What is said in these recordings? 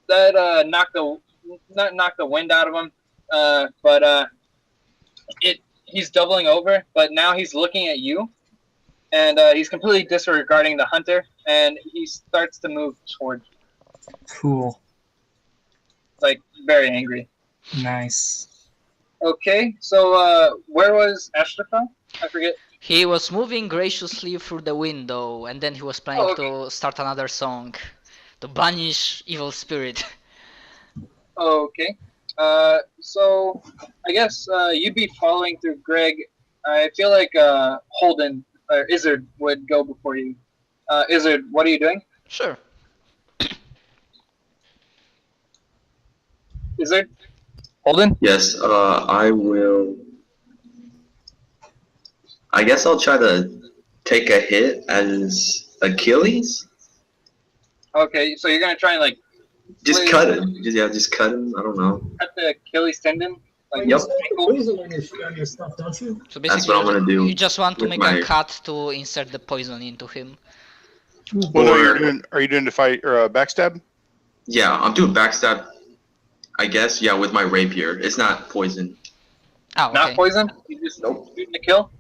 knocked the wind out of him. But he's doubling over, but now he's looking at you, and he's completely disregarding the hunter, and he starts to move towards you. Cool. Like, very angry. Nice. Okay, so where was Ashtrafel? I forget. He was moving graciously through the window, and then he was planning to start another song to banish evil spirit. Okay. So I guess you'd be following through Greg. I feel like Holden or Izzard would go before you. Izzard, what are you doing? Sure. Izzard? Holden? Yes, I will. I guess I'll try to take a hit as Achilles. Okay, so you're gonna try and like Just cut him. Just cut him. I don't know. cut the Achilles tendon. Like, Yep. Poison on your stuff, don't you? So That's basically, what I'm gonna do. you just want to with make my- a cut to insert the poison into him. Well, no, Or- are you doing to fight or backstab? Yeah, I'm doing backstab. I guess. Yeah, with my rapier. It's not poison. Oh, okay. Not poison? You just shooting to kill?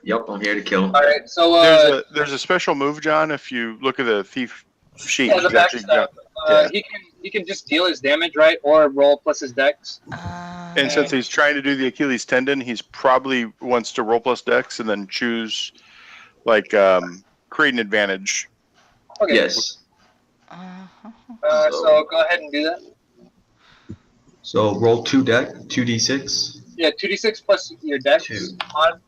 Yep, I'm here to kill. Alright, so There's a special move, John. If you look at the thief sheet, yeah, the he's actually backstab. got- He can just deal his damage, right? Or roll plus his dex. and since he's trying to do the Achilles tendon, he's probably wants to roll plus dex and then choose, like, create an advantage. Okay. Yes. So go ahead and do that. So roll 2d6. Yeah, 2d6 plus your dex. Two. On.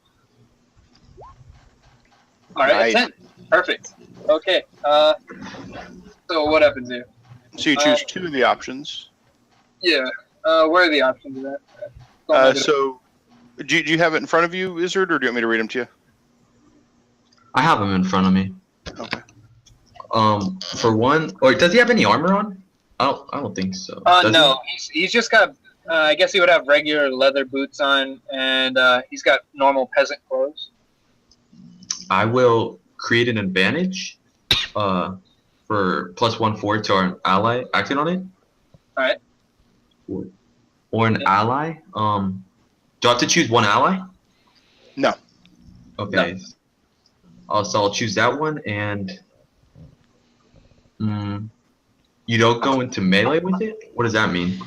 Alright, Nice. 10. Perfect. Okay. So what happens here? So you choose two of the options. Yeah. Where are the options of that? So, do you have it in front of you, Izzard, or do you want me to read them to you? I have him in front of me. Okay. For one, or does he have any armor on? I don't think so. Does No. He's just got. I guess he would have regular leather boots on, and he's got normal peasant clothes. I will create an advantage for +1/4 to our ally acting on it. Alright. Or an ally. Do I have to choose one ally? No. Okay. So I'll choose that one, and you don't go into melee with it? What does that mean?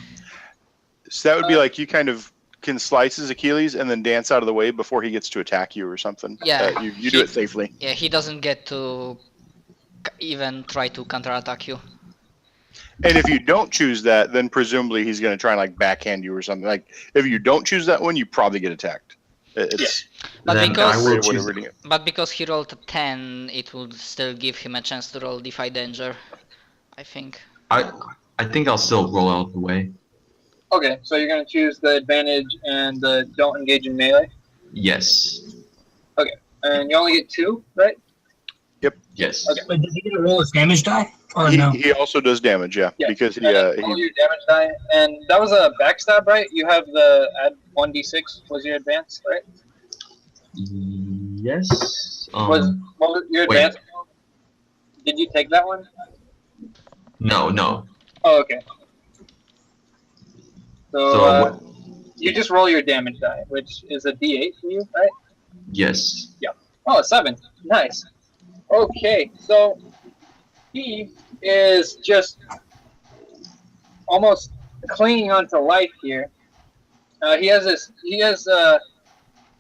So that would be like you kind of can slice his Achilles and then dance out of the way before he gets to attack you or something. Yeah. You do it safely. Yeah, he doesn't get to even try to counterattack you. And if you don't choose that, then presumably he's going to try and like backhand you or something. Like if you don't choose that one, you probably get attacked. It's But Then because- I will way of choose. reading it. But because he rolled a 10, it would still give him a chance to roll Defy Danger, I think. I think I'll still roll out of the way. Okay, so you're gonna choose the advantage and the don't engage in melee, Yes. and you only get 2, right? Yes. Okay. But did he get to roll his damage die? Or He, no? he also does damage, yeah, Yeah. because And then roll your damage die, and that was a backstab, right? You have the add 1d6 was your advance, right? Yes. What was your wait. advance? Did you take that one? No. Oh, okay. So, So what? you just roll your damage die, which is a d8 for you, right? Yes. Oh, a 7. Nice. Okay, so he is just almost clinging onto life here. He has, I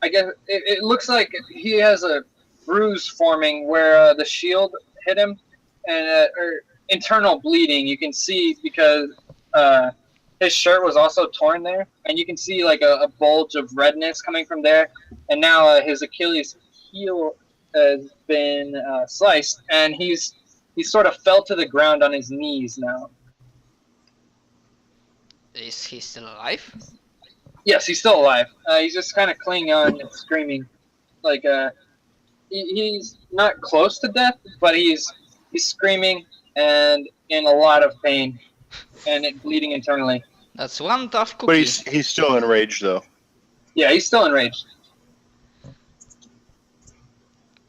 guess, it looks like he has a bruise forming where the shield hit him, and or internal bleeding you can see because his shirt was also torn there, and you can see like a bulge of redness coming from there, and now his Achilles heel has been sliced, and he sort of fell to the ground on his knees now. Is he still alive? Yes, he's still alive. He's just kind of clinging on and screaming, like he's not close to death, but he's screaming and in a lot of pain, and bleeding internally. That's one tough cookie. but he's still enraged though. Yeah, he's still enraged.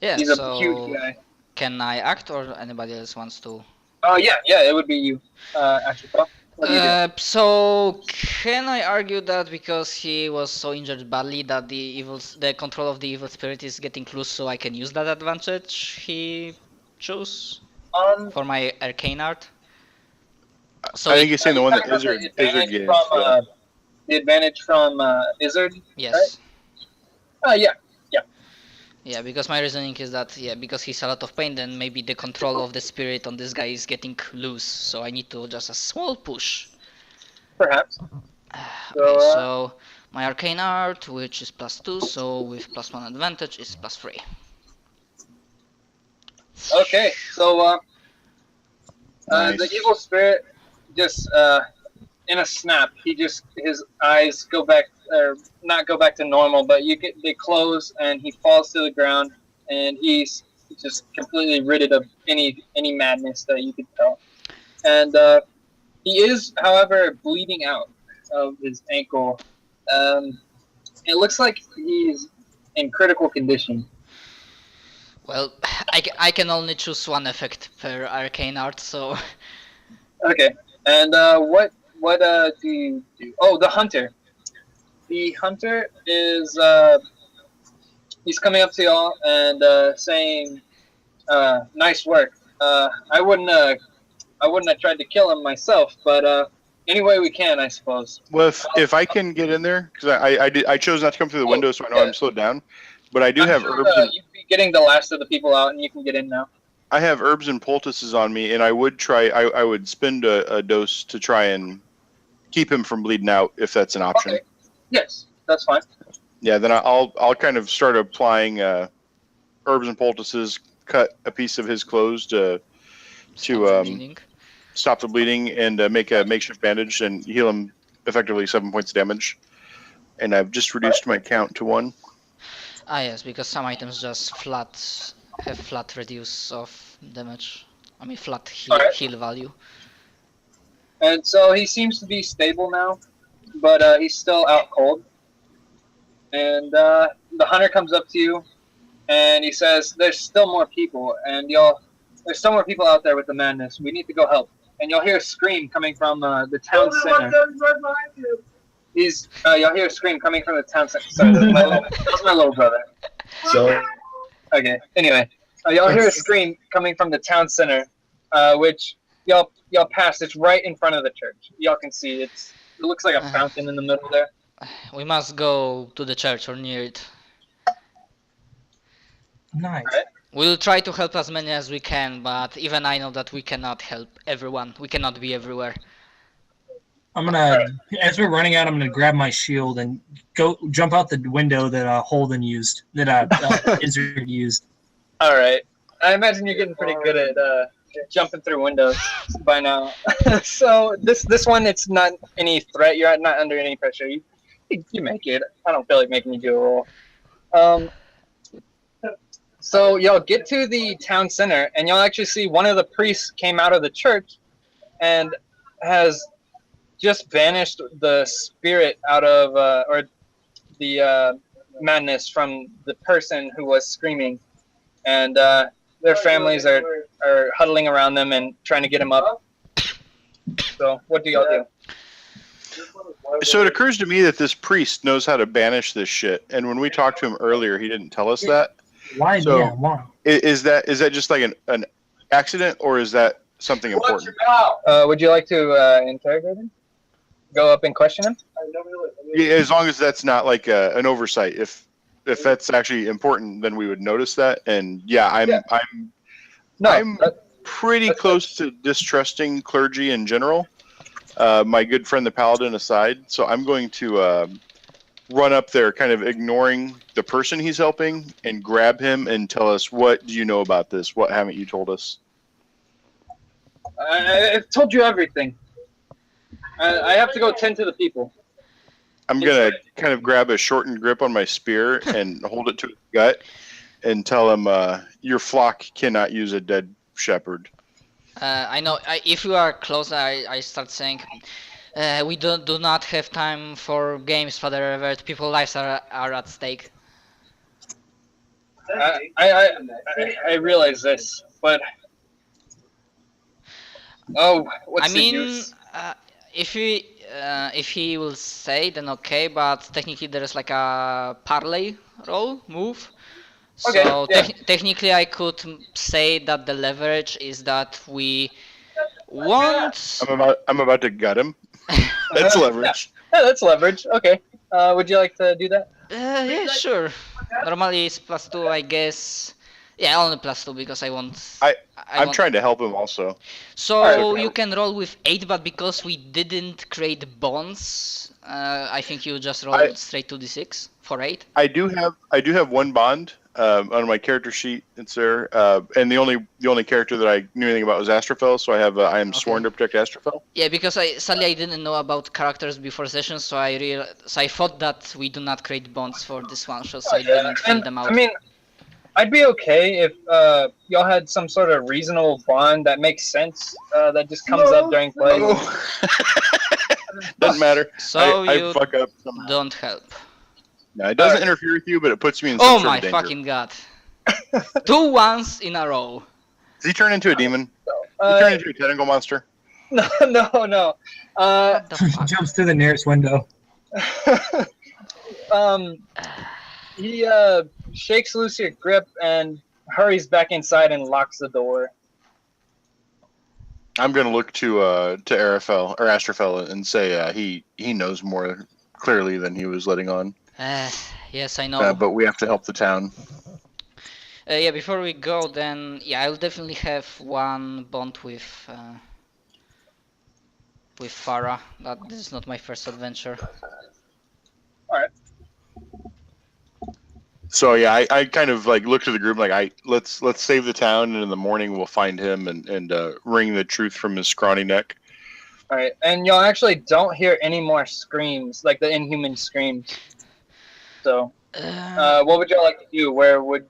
yeah, He's a so huge guy. can I act or anybody else wants to? Yeah, it would be you, actually. What do you do? So can I argue that because he was so injured badly that the control of the evil spirit is getting loose, so I can use that advantage he chose for my arcane art? So I think he's saying the you one that talking about Izzard gave. Yeah. the advantage from Izzard, right? yes. Yeah. Yeah, because my reasoning is that, yeah, because he's a lot of pain, then maybe the control of the spirit on this guy is getting loose, so I need to just a small push. Perhaps. Okay, so my arcane art, which is +2, so with +1 advantage is +3. Okay, so Nice. the evil spirit just in a snap, his eyes go back, or not go back to normal, but they close and he falls to the ground, and he's just completely rid of any madness that you could tell. And he is, however, bleeding out of his ankle. It looks like he's in critical condition. Well, I can only choose one effect per arcane art, so Okay, and what do you do? Oh, the hunter. The hunter is he's coming up to y'all and saying, "Nice work. I wouldn't have tried to kill him myself, but any way we can, I suppose." Well, if I can get in there, because I chose not to come through the window, so I know I'm slowed down. But I do I'm have sure, herbs. And, you'd be getting the last of the people out, and you can get in now. I have herbs and poultices on me, and I would try. I would spend a dose to try and keep him from bleeding out, if that's an option. Okay. Yes, that's fine. Yeah, then I'll kind of start applying herbs and poultices. Cut a piece of his clothes to bleeding. stop the bleeding, and make a makeshift bandage and heal him effectively 7 points of damage. And I've just reduced my count to 1. Ah yes, because some items just have flat reduce of damage. I mean flat heal value. And so he seems to be stable now, but he's still out cold. And the hunter comes up to you, and he says, "There's still more people, and there's still more people out there with the madness. We need to go help." And you'll hear a scream coming from the town center. Y'all hear a scream coming from the town center. Sorry, that's my little brother. So Okay. Anyway, y'all hear a scream coming from the town center, which y'all passed. It's right in front of the church. Y'all can see it looks like a fountain in the middle there. We must go to the church or near it. Nice. Right. We'll try to help as many as we can, but even I know that we cannot help everyone. We cannot be everywhere. As we're running out, I'm gonna grab my shield and go jump out the window that Holden used, that Izzard used. All right. I imagine you're getting pretty good at jumping through windows by now. So this one, it's not any threat. You're not under any pressure. You make it. I don't feel like making you do a roll. So y'all get to the town center, and y'all actually see one of the priests came out of the church and has just banished the spirit out of, or the madness from the person who was screaming. And their families are huddling around them and trying to get him up. So what do y'all do? So it occurs to me that this priest knows how to banish this shit. And when we talked to him earlier, he didn't tell us that. Why? So- Yeah, why? Is that just like an accident, or is that something important? Would you like to interrogate him? Go up and question him? Yeah, as long as that's not like an oversight. If that's actually important, then we would notice that. And yeah, I'm pretty close to distrusting clergy in general. My good friend the paladin aside, so I'm going to run up there, kind of ignoring the person he's helping, and grab him and tell us, what do you know about this? What haven't you told us? I've told you everything. I have to go tend to the people. I'm going to kind of grab a shortened grip on my spear and hold it to his gut and tell him, your flock cannot use a dead shepherd. I know. If you are close, I start saying, we do not have time for games, Father Everett. People's lives are at stake. I realize this, but Oh, what's I the mean, use? if he will say, then okay, but technically there is like a parlay roll move. Okay, So yeah. technically I could say that the leverage is that we won't. I'm about to gut him. That's leverage. Yeah, that's leverage. Okay. Would you like to do that? Yeah, sure. Normally it's +2, I guess. Yeah, only +2 because I want. I'm trying to help him also. So Alright. you can roll with 8, but because we didn't create bonds, I think you just roll straight to d6 for 8. I do have one bond on my character sheet. It's there, and the only character that I knew anything about was Astrophel. So I am sworn to protect Astrophel. Yeah, because sadly I didn't know about characters before session, so I thought that we do not create bonds for this one shot, so I didn't fill them out. I mean, I'd be okay if y'all had some sort of reasonable bond that makes sense that just comes up during play. Doesn't matter. So I you fuck up somehow. don't help. No, it doesn't interfere with you, but it puts me in some Oh sort my of danger. fucking god. 2 ones in a row. Does he turn into a demon? Does he turn into a tentacle monster? No. What the fuck? Jumps to the nearest window. He shakes loose your grip and hurries back inside and locks the door. I'm gonna look to Arafel or Astrophel and say he knows more clearly than he was letting on. Yes, I know. But we have to help the town. Yeah, before we go, then yeah, I'll definitely have one bond with Farah. That this is not my first adventure. Alright. So yeah, I kind of like look to the group like let's save the town, and in the morning we'll find him and wring the truth from his scrawny neck. Alright, and y'all actually don't hear any more screams, like the inhuman screams. So, what would y'all like to do? Where would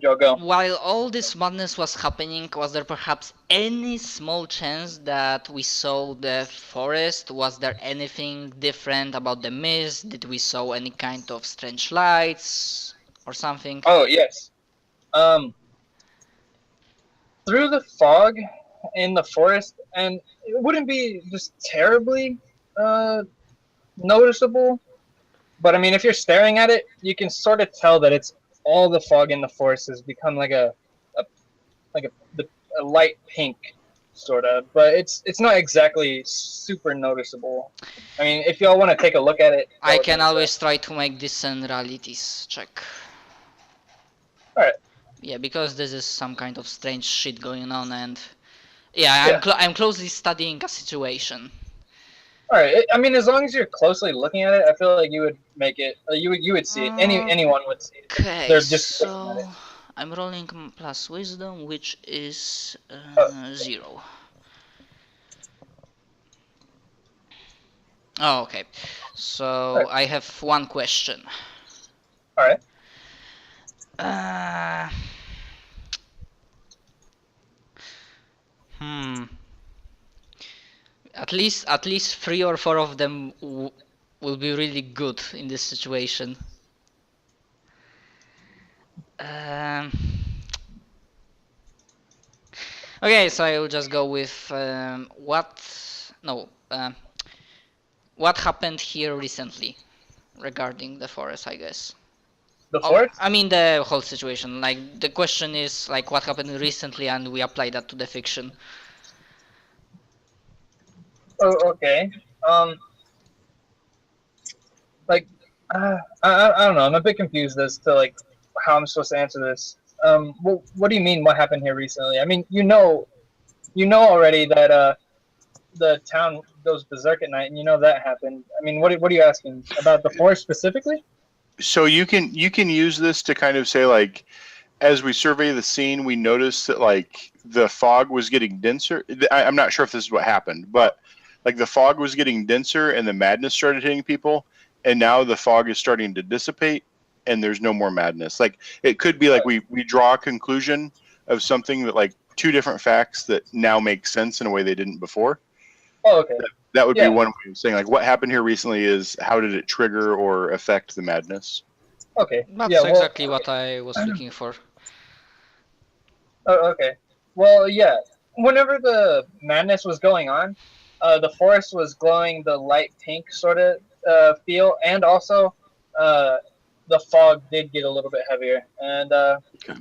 y'all go? While all this madness was happening, was there perhaps any small chance that we saw the forest? Was there anything different about the mist? Did we saw any kind of strange lights or something? Oh, yes. Through the fog in the forest, and it wouldn't be just terribly noticeable, but I mean, if you're staring at it, you can sort of tell that it's all the fog in the forest has become like a light pink, sort of, but it's not exactly super noticeable. I mean, if y'all want to take a look at it, I can always try to make this an realities check. Alright. Yeah, because this is some kind of strange shit going on, and yeah, I'm closely studying a situation. Alright, I mean, as long as you're closely looking at it, I feel like you would make it. You would see it. Anyone would see it. Okay, They're just so I'm rolling plus wisdom, which is 0. Oh, okay. So I have one question. Alright. At least 3 or 4 of them will be really good in this situation. Okay, so I will just go with what happened here recently regarding the forest, I guess. The forest? I mean the whole situation. Like the question is like what happened recently, and we apply that to the fiction. Oh, okay. Like, I don't know. I'm a bit confused as to like how I'm supposed to answer this. What do you mean? What happened here recently? I mean, you know already that the town goes berserk at night, and you know that happened. I mean, what are you asking about the forest specifically? So you can use this to kind of say like, as we survey the scene, we noticed that like the fog was getting denser. I'm not sure if this is what happened, but like the fog was getting denser and the madness started hitting people, and now the fog is starting to dissipate and there's no more madness. Like it could be like we draw a conclusion of something that like 2 different facts that now make sense in a way they didn't before. Oh, okay. That would be one way of saying like what happened here recently is how did it trigger or affect the madness. Okay. That's exactly what I was looking for. Oh, okay. Well, yeah. whenever the madness was going on, the forest was glowing the light pink sort of feel, and also the fog did get a little bit heavier, and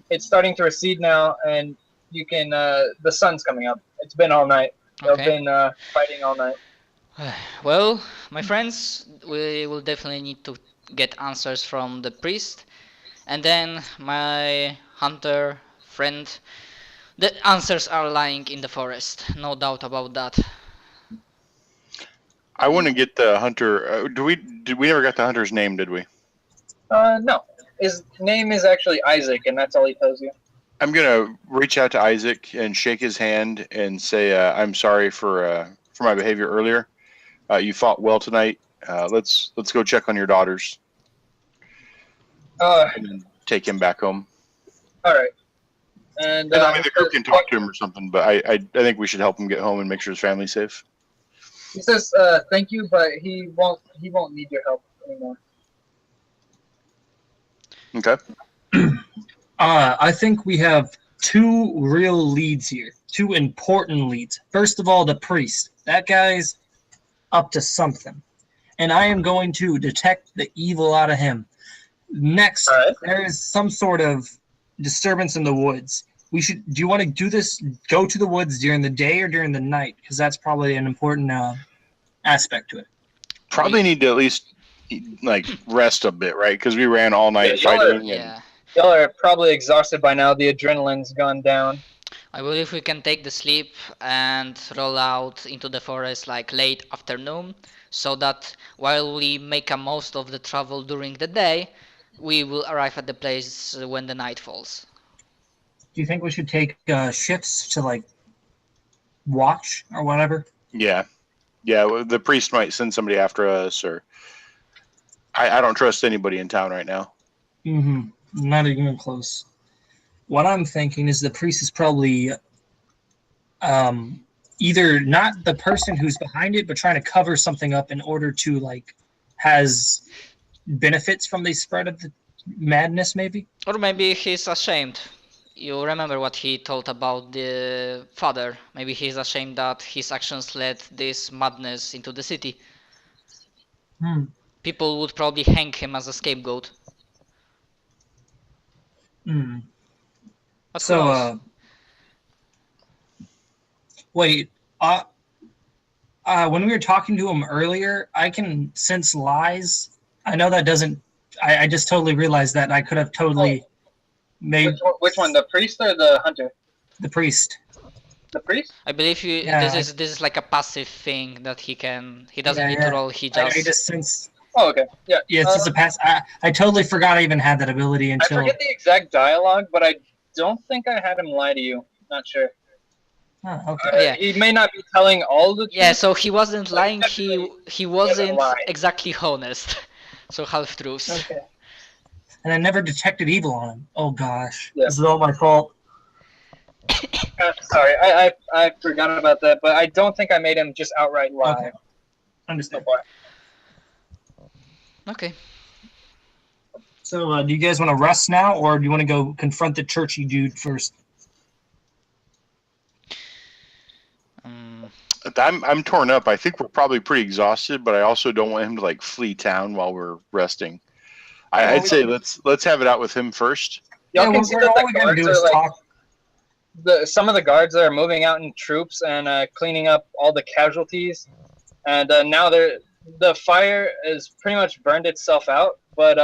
it's starting to recede now, and you can the sun's coming up. It's been all night. They've Okay. been fighting all night. Well, my friends, we will definitely need to get answers from the priest, and then my hunter friend. The answers are lying in the forest, no doubt about that. I want to get the hunter. Did we never got the hunter's name? Did we? No, his name is actually Isaac, and that's all he tells you. I'm gonna reach out to Isaac and shake his hand and say I'm sorry for my behavior earlier. You fought well tonight. Let's go check on your daughters and then take him back home. All right. And I mean, the group can talk to him or something, but I think we should help him get home and make sure his family's safe. He says thank you, but he won't need your help anymore. Okay. I think we have two real leads here, two important leads. First of all, the priest. That guy's up to something, and I am going to detect the evil out of him. Next, Right. there is some sort of disturbance in the woods. Do you want to do this, go to the woods during the day or during the night? Because that's probably an important aspect to it. Probably need to at least rest a bit, right? Because we ran all night Yeah, fighting. Yeah, Y'all are probably exhausted by now. The adrenaline's gone down. I believe we can take the sleep and roll out into the forest like late afternoon, so that while we make a most of the travel during the day, we will arrive at the place when the night falls. Do you think we should take shifts to watch or whatever? Yeah. Well, the priest might send somebody after us, or I don't trust anybody in town right now. Mm-hmm. Not even close. What I'm thinking is the priest is probably either not the person who's behind it, but trying to cover something up in order to has benefits from the spread of the madness, maybe. Or maybe he's ashamed. You remember what he told about the father. Maybe he's ashamed that his actions led this madness into the city. People would probably hang him as a scapegoat. But who knows? Wait. When we were talking to him earlier, I can sense lies. I know that doesn't. I just totally realized that. I could have totally made Which one, the priest or the hunter? the priest. The priest? I believe Yeah, this is like a passive thing that he doesn't need Yeah. to roll. He I just just sense. Oh, okay. Yeah. Yeah, it's just a pass. I totally forgot I even had that ability I until. forget the exact dialogue, but I don't think I had him lie to you. Not sure. Oh, okay. Yeah. He may not be telling all the truth. yeah. So he wasn't lying. definitely He wasn't lie. exactly honest. So half truths. Okay. And I never detected evil on him. Oh gosh, Yeah. this is all my fault. Sorry, I forgot about that, but I don't think I made him just outright lie. Okay. Understand. So far. Okay. So, do you guys want to rest now, or do you want to go confront the churchy dude first? I'm torn up. I think we're probably pretty exhausted, but I also don't want him to flee town while we're resting. I'd say let's have it out with him first. Y'all can see that all the we're gonna guards do is are talk. some of the guards are moving out in troops and cleaning up all the casualties, and now the fire has pretty much burned itself out, but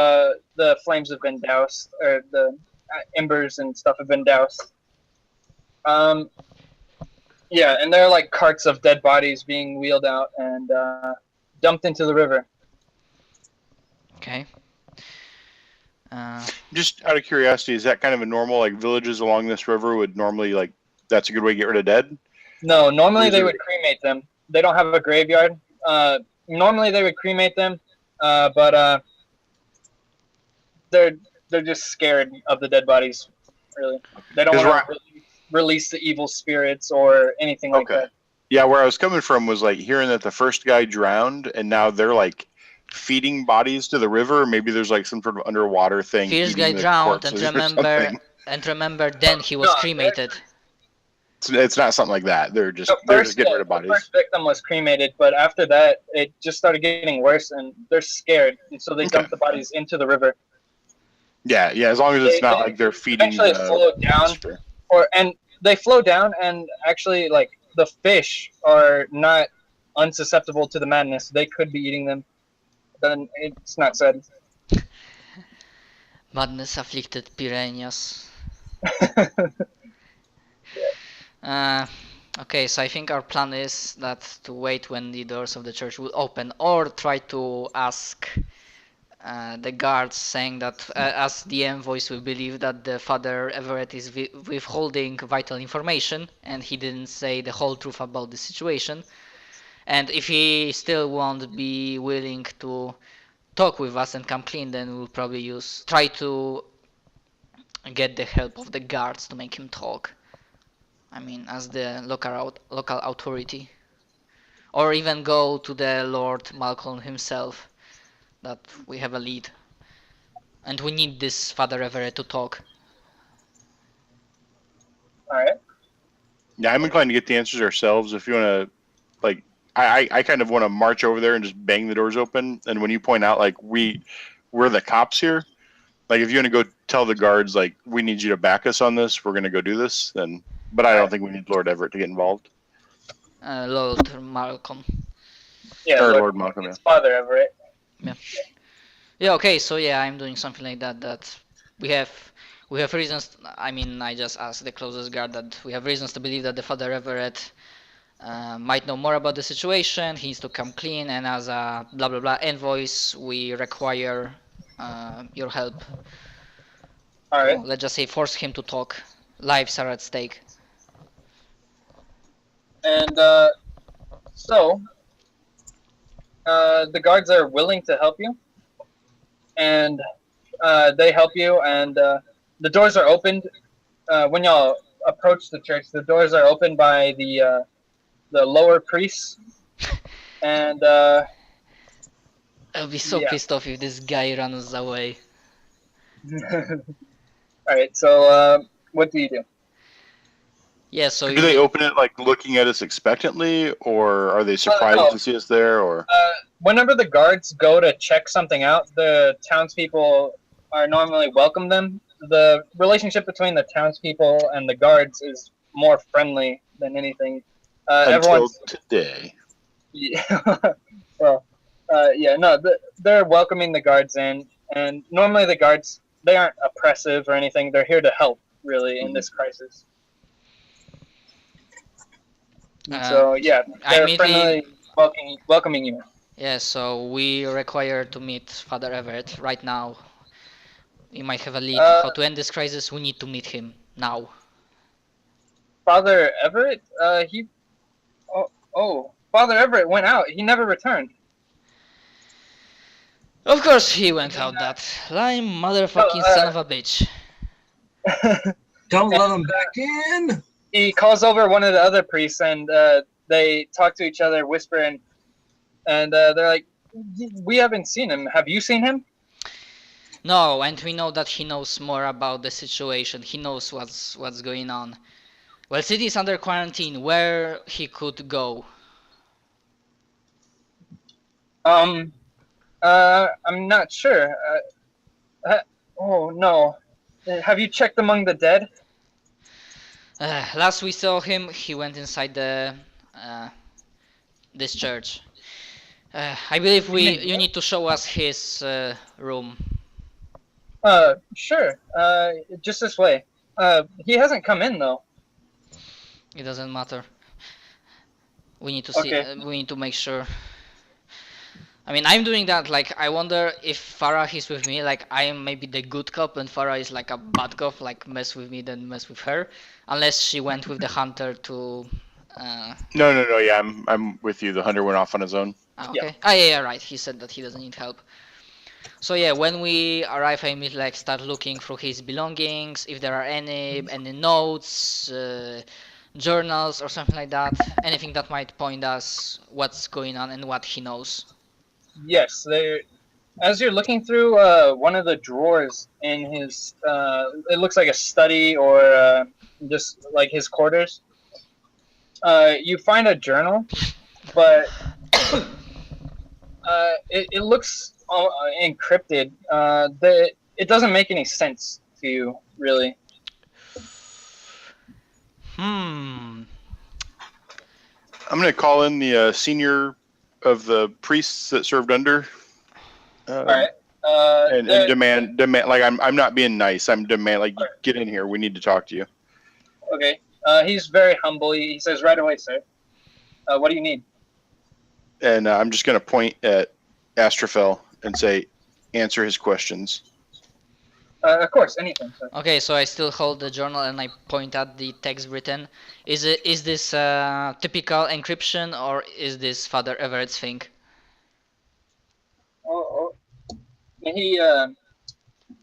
the flames have been doused, or the embers and stuff have been doused. Yeah, and there are carts of dead bodies being wheeled out and dumped into the river. Okay. Just out of curiosity, is that kind of a normal villages along this river would normally that's a good way to get rid of dead? No, normally they would cremate them. They don't have a graveyard. Normally they would cremate them, but they're just scared of the dead bodies. Really, they don't want to release the evil spirits or anything like that. Yeah, where I was coming from was hearing that the first guy drowned, and now they're feeding bodies to the river. Maybe there's some sort of underwater thing. First guy eating the drowned, and corpses or remember, something. then he was cremated. It's not something like that. They're just getting rid of bodies. The first victim was cremated, but after that, it just started getting worse, and they're scared, and so they dumped the bodies into the river. Yeah. As long as it's not like they're feeding. Actually, flow down, and they flow down, and actually, like the fish are not unsusceptible to the madness. They could be eating them. Then it's not said. Madness afflicted piranhas. Okay, so I think our plan is that to wait when the doors of the church will open, or try to ask the guards, saying that as the envoys we believe that the Father Everett is withholding vital information and he didn't say the whole truth about the situation. And if he still won't be willing to talk with us and come clean, then we'll probably try to get the help of the guards to make him talk. I mean, as the local authority. Or even go to the Lord Malcolm himself, that we have a lead. And we need this Father Everett to talk. Alright. Yeah, I'm inclined to get the answers ourselves. If you want to, like, I kind of want to march over there and just bang the doors open. And when you point out, like, we're the cops here, like, if you want to go tell the guards, like, we need you to back us on this, we're going to go do this, then. But I don't think we need Lord Everett to get involved. Lord Malcolm. Yeah, or Lord Malcolm, it's Father Everett. Yeah, okay, so yeah, I'm doing something like that, that we have reasons. I mean, I just asked the closest guard that we have reasons to believe that the Father Everett might know more about the situation, he needs to come clean, and as a blah blah blah envoys, we require your help. Alright. Let's just say force him to talk. Lives are at stake. And so the guards are willing to help you, and they help you, and the doors are opened when y'all approach the church. The doors are opened by the lower priests, and I'll be so pissed off if this guy runs away. Alright, so what do you do? Yeah, so do they open it like looking at us expectantly, or are they surprised no. to see us there? Or whenever the guards go to check something out, the townspeople are normally welcome them. The relationship between the townspeople and the guards is more friendly than anything. until today. Yeah. Well, they're welcoming the guards in, and normally the guards, they aren't oppressive or anything. They're here to help, really, in this crisis. So yeah, they're friendly, welcoming you. Yeah, so we require to meet Father Everett right now. We might have a lead. How to end this crisis? We need to meet him now. Father Everett? Father Everett went out. He never returned. Of course he went out, that lame motherfucking son of a bitch. Don't let him back in. He calls over one of the other priests, and they talk to each other, whisper, and they're like, "We haven't seen him. Have you seen him?" No, and we know that he knows more about the situation. He knows what's going on. Well, city is under quarantine. Where he could go? I'm not sure. Oh no. Have you checked among the dead? Last we saw him, he went inside this church. I believe you need to show us his room. Sure. Just this way. He hasn't come in though. It doesn't matter. We need to see. Okay. We need to make sure. I mean, I'm doing that. Like, I wonder if Farah is with me. Like, I am maybe the good cop, and Farah is like a bad cop. Like, mess with me, then mess with her. Unless she went with the hunter to. No. Yeah, I'm with you. The hunter went off on his own. Okay. Yeah, right. He said that he doesn't need help. So yeah, when we arrive, I immediately like start looking through his belongings, if there are any notes, journals, or something like that. Anything that might point us what's going on and what he knows. Yes, as you're looking through one of the drawers in his, it looks like a study or just like his quarters. you find a journal, but it looks encrypted. It doesn't make any sense to you, really. Hmm. I'm gonna call in the senior of the priests that served under. All right. And demand like I'm not being nice. I'm demand like get in here. We need to talk to you. Okay. He's very humble. He says, "Right away, sir. What do you need?" And I'm just gonna point at Astrophel and say, answer his questions. Of course, anything, sir. Okay, so I still hold the journal and I point at the text written. Is this typical encryption or is this Father Everett's thing? And he,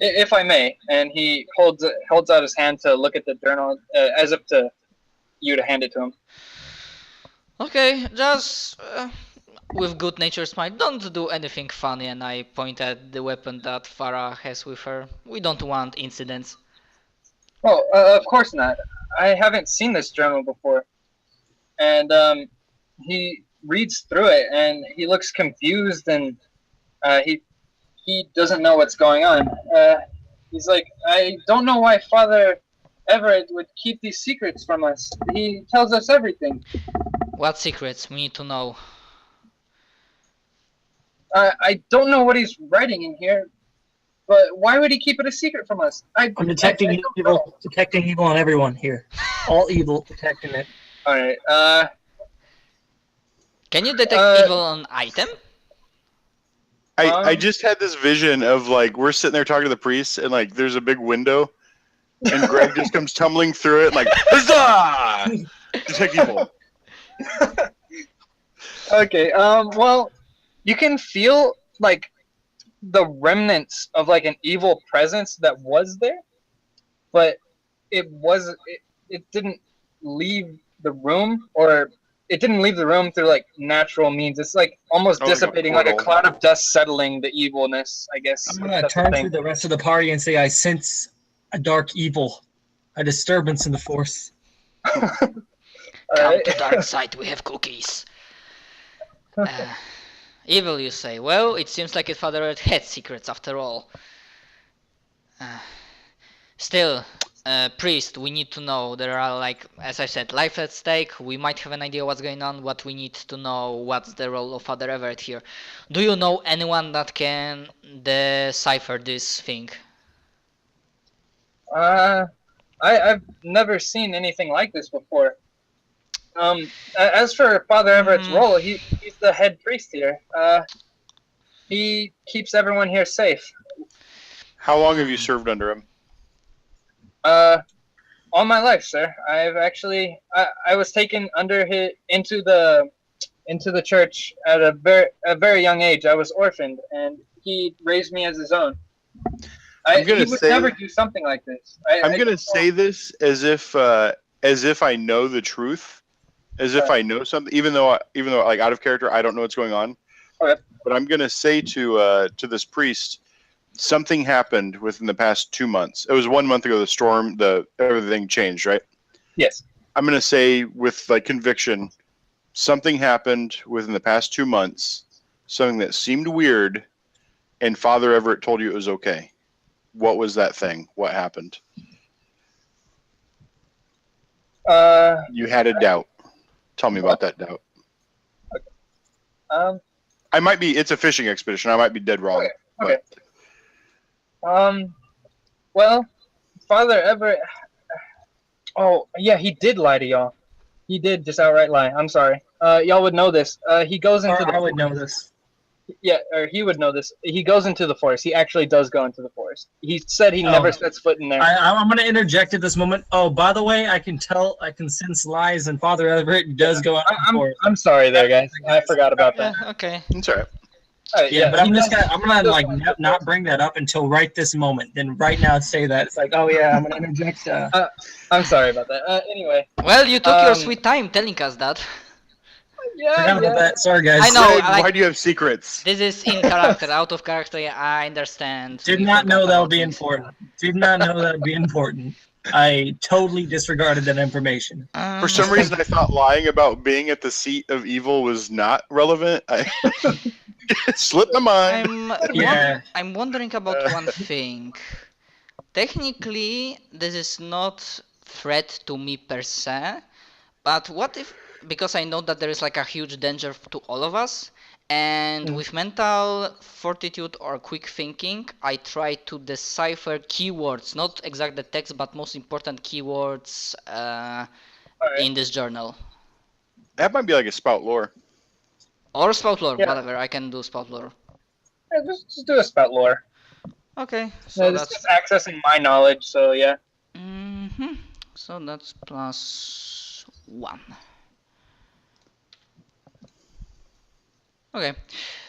if I may, and he holds out his hand to look at the journal as if to you to hand it to him. Okay, just with good natured smile, don't do anything funny, and I point at the weapon that Farah has with her. We don't want incidents. Oh, of course not. I haven't seen this journal before. And he reads through it, and he looks confused, and he doesn't know what's going on. He's like, I don't know why Father Everett would keep these secrets from us. He tells us everything. What secrets? We need to know. I don't know what he's writing in here, but why would he keep it a secret from us? I'm detecting evil. Detecting evil on everyone here. All evil, detecting it. All right. Can you detect evil on item? I just had this vision of like we're sitting there talking to the priest and like there's a big window and Greg just comes tumbling through it like huzzah! Detect evil. Okay. Well, you can feel like the remnants of like an evil presence that was there, but it didn't leave the room, or it didn't leave the room through like natural means. It's like almost dissipating, like a cloud of dust settling the evilness, I guess. I'm gonna turn to the rest of the party and say I sense a dark evil, a disturbance in the force. Come to dark side, we have cookies. Evil, you say? Well, it seems like his father had secrets after all. Still, priest, we need to know. There are, like, as I said, life at stake. We might have an idea what's going on, but we need to know what's the role of Father Everett here. Do you know anyone that can decipher this thing? I've never seen anything like this before. As for Father Everett's role, he's the head priest here. He keeps everyone here safe. How long have you served under him? All my life, sir. I've actually I was taken into the church at a very young age. I was orphaned, and he raised me as his own. He would never do something like this. I'm gonna say this as if I know the truth. As if I know something, even though like out of character, I don't know what's going on. Okay. But I'm gonna say to this priest, something happened within the past 2 months. It was 1 month ago. The storm, everything changed, right? Yes. I'm gonna say with like conviction, something happened within the past 2 months. Something that seemed weird, and Father Everett told you it was okay. What was that thing? What happened? You had a doubt. Tell me about that doubt. Okay. I might be. It's a fishing expedition. I might be dead wrong. Okay. Well, Father Everett. Oh yeah, he did lie to y'all. He did just outright lie. I'm sorry. Y'all would know this. He goes into I would know this. Yeah, or he would know this. He goes into the forest. He actually does go into the forest. He said he never sets foot in there. I'm going to interject at this moment. Oh, by the way, I can sense lies, and Father Everett does go out. I'm sorry there, guys. I forgot about that. Yeah, okay. It's all right. But I'm gonna like not bring that up until right this moment. Then right now say that it's like, oh yeah, I'm gonna interject. I'm sorry about that. Anyway. Well, you took your sweet time telling us that. Forgot about that. Sorry, guys. I know. Why do you have secrets? This is in character. Out of character, I understand. Did not know that would be important. Did not know that would be important. I totally disregarded that information. For some reason, I thought lying about being at the seat of evil was not relevant. It slipped my mind. I'm wondering about one thing. Technically, this is not threat to me per se, but what if, because I know that there is like a huge danger to all of us, and with mental fortitude or quick thinking, I try to decipher keywords, not exact the text, but most important keywords in this journal. That might be like a spout lore. Or spout lore, whatever, I can do spout lore. Yeah, just do a spout lore. Okay, so that's just accessing my knowledge, so yeah. So that's +1. Okay,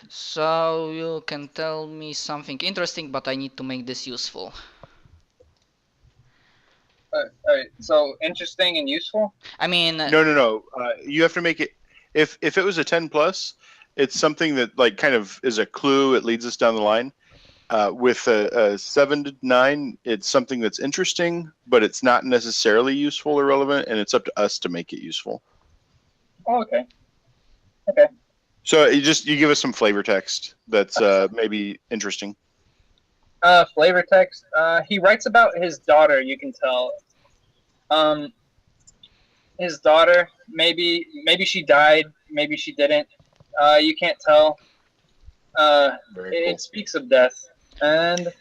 so you can tell me something interesting, but I need to make this useful. Alright, so interesting and useful? I mean... No. You have to make it... If it was a 10+, it's something that like kind of is a clue. It leads us down the line. With a 7 to 9, it's something that's interesting, but it's not necessarily useful or relevant, and it's up to us to make it useful. Oh, okay. Okay. So you give us some flavor text that's maybe interesting. Flavor text. He writes about his daughter. You can tell. His daughter. Maybe she died. Maybe she didn't. You can't tell. It speaks of death, and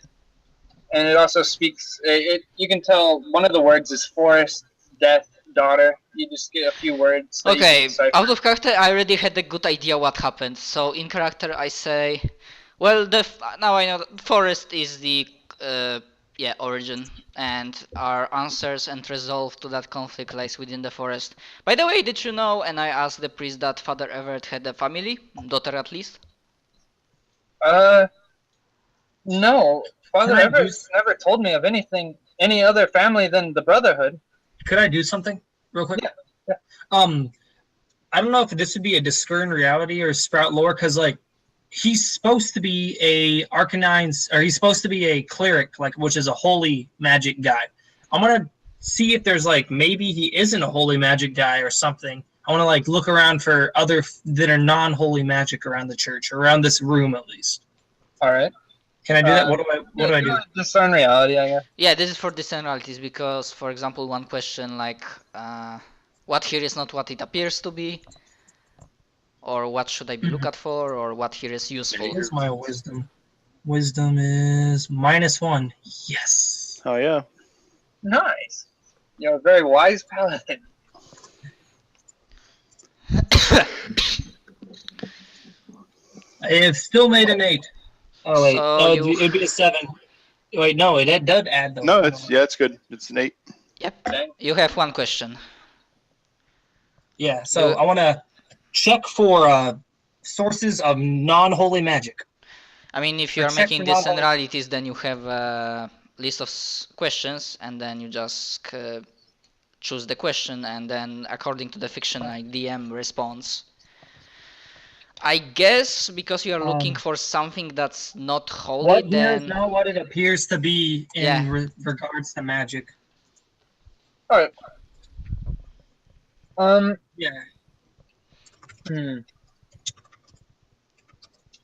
it also speaks. You can tell one of the words is forest, death, daughter. You just get a few words. Okay, out of character, I already had a good idea what happened. So in character, I say, well, now I know that forest is the origin, and our answers and resolve to that conflict lies within the forest. By the way, did you know? And I asked the priest that Father Everett had a family, daughter at least. No. Father Everett never told me of any other family than the Brotherhood. Could I do something real quick? Yeah. I don't know if this would be a Discern reality or Sprout lore, because like he's supposed to be a Arcanine, or he's supposed to be a cleric, like which is a holy magic guy. I'm gonna see if there's like maybe he isn't a holy magic guy or something. I want to like look around for other that are non-holy magic around the church, or around this room at least. All right. Can I do that? What do I do? Discern reality, I guess. Yeah, this is for discern realities because, for example, one question like, what here is not what it appears to be, or what should I be looking for, or what here is useful. Here's my wisdom. Wisdom is -1. Yes. Oh yeah. Nice. You're a very wise paladin. It still made an 8. Oh wait, So it'd be a 7. Wait, no, it does add though. No, it's good. It's an 8. Yep. You have one question. Yeah, so I want to check for sources of non-holy magic. I mean, if you are making discern realities, then you have a list of questions, and then you just choose the question, and then according to the fiction, like DM responds. I guess because you are looking for something that's not holy, then... Is not what it appears to be in regards to magic. All right. Yeah.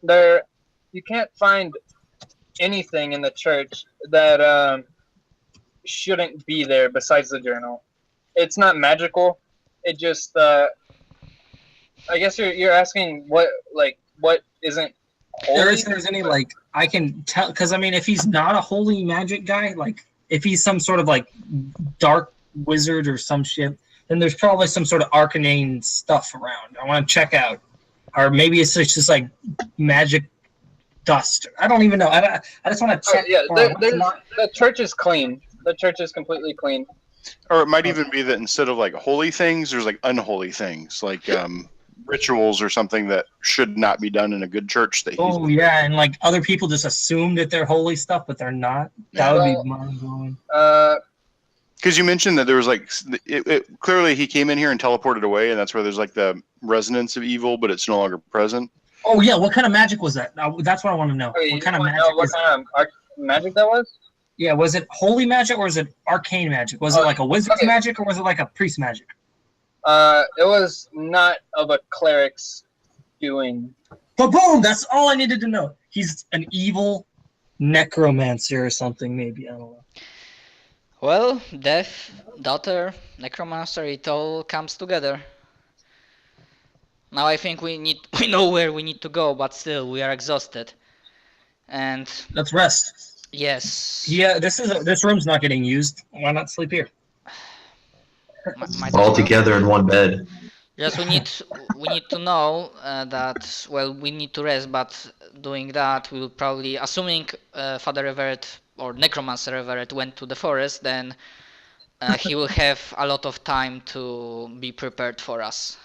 There, you can't find anything in the church that shouldn't be there besides the journal. It's not magical. It just I guess you're asking what isn't holy? If there's any like I can tell, because I mean if he's not a holy magic guy, like if he's some sort of like dark wizard or some shit, then there's probably some sort of arcane stuff around. I want to check out, or maybe it's just like magic dust. I don't even know. I just want to check. The church is clean. The church is completely clean. Or it might even be that instead of like holy things, there's like unholy things, like rituals or something that should not be done in a good church. Yeah, and like other people just assume that they're holy stuff, but they're not. That would be mind blowing. Because you mentioned that there was like clearly he came in here and teleported away, and that's where there's like the resonance of evil, but it's no longer present. Oh yeah, what kind of magic was that? That's what I want to know. What kind of magic? What kind of magic that was? Yeah, was it holy magic or was it arcane magic? Was it like a wizard's magic or was it like a priest magic? It was not of a cleric's doing. But boom! That's all I needed to know. He's an evil necromancer or something, maybe. I don't know. Well, death, daughter, necromancer, it all comes together. Now I think we know where we need to go, but still we are exhausted. And Let's rest. yes. Yeah, this room's not getting used. Why not sleep here? might as All well. together in one bed. Yes, we need to know that, well, we need to rest, but doing that we will probably, assuming Father Everett or Necromancer Everett went to the forest, then he will have a lot of time to be prepared for us.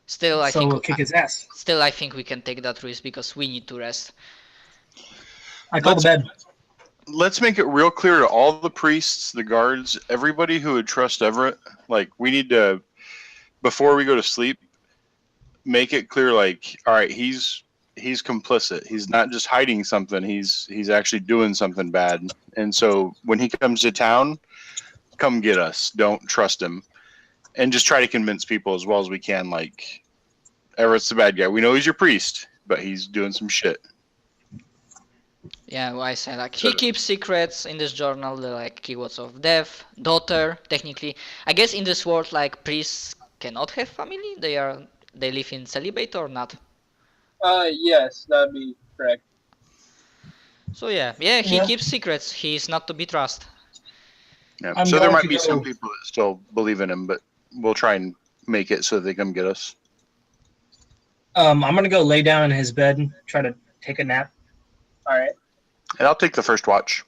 Still, I think we'll kick his ass. Still, I think we can take that risk because we need to rest. I call the bed. Let's make it real clear to all the priests, the guards, everybody who would trust Everett. Like, we need to, before we go to sleep, make it clear. Like, all right, he's complicit. He's not just hiding something. He's actually doing something bad. And so when he comes to town, come get us. Don't trust him, and just try to convince people as well as we can. Like, Everett's the bad guy. We know he's your priest, but he's doing some shit. Yeah, well, I say like he keeps secrets in this journal, like keywords of death, daughter. Technically, I guess in this world, like priests cannot have family. They live in celibate or not. Yes, that'd be correct. So yeah, he keeps secrets. He's not to be trusted. Yeah. So there might be some people that still believe in him, but we'll try and make it so they come get us. I'm gonna go lay down in his bed and try to take a nap. All right. And I'll take the first watch.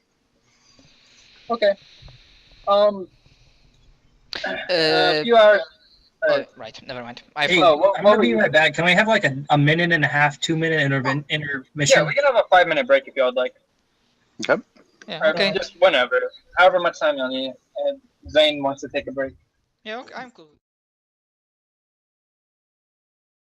Okay. A few hours. Right, never mind. Hey, I'm gonna be right back. Can we have like a minute and a half, 2-minute intermission? Yeah, we can have a 5-minute break if you would like. Okay. Yeah, okay. Just whenever, however much time you'll need. And Zane wants to take a break. Yeah, okay, I'm cool.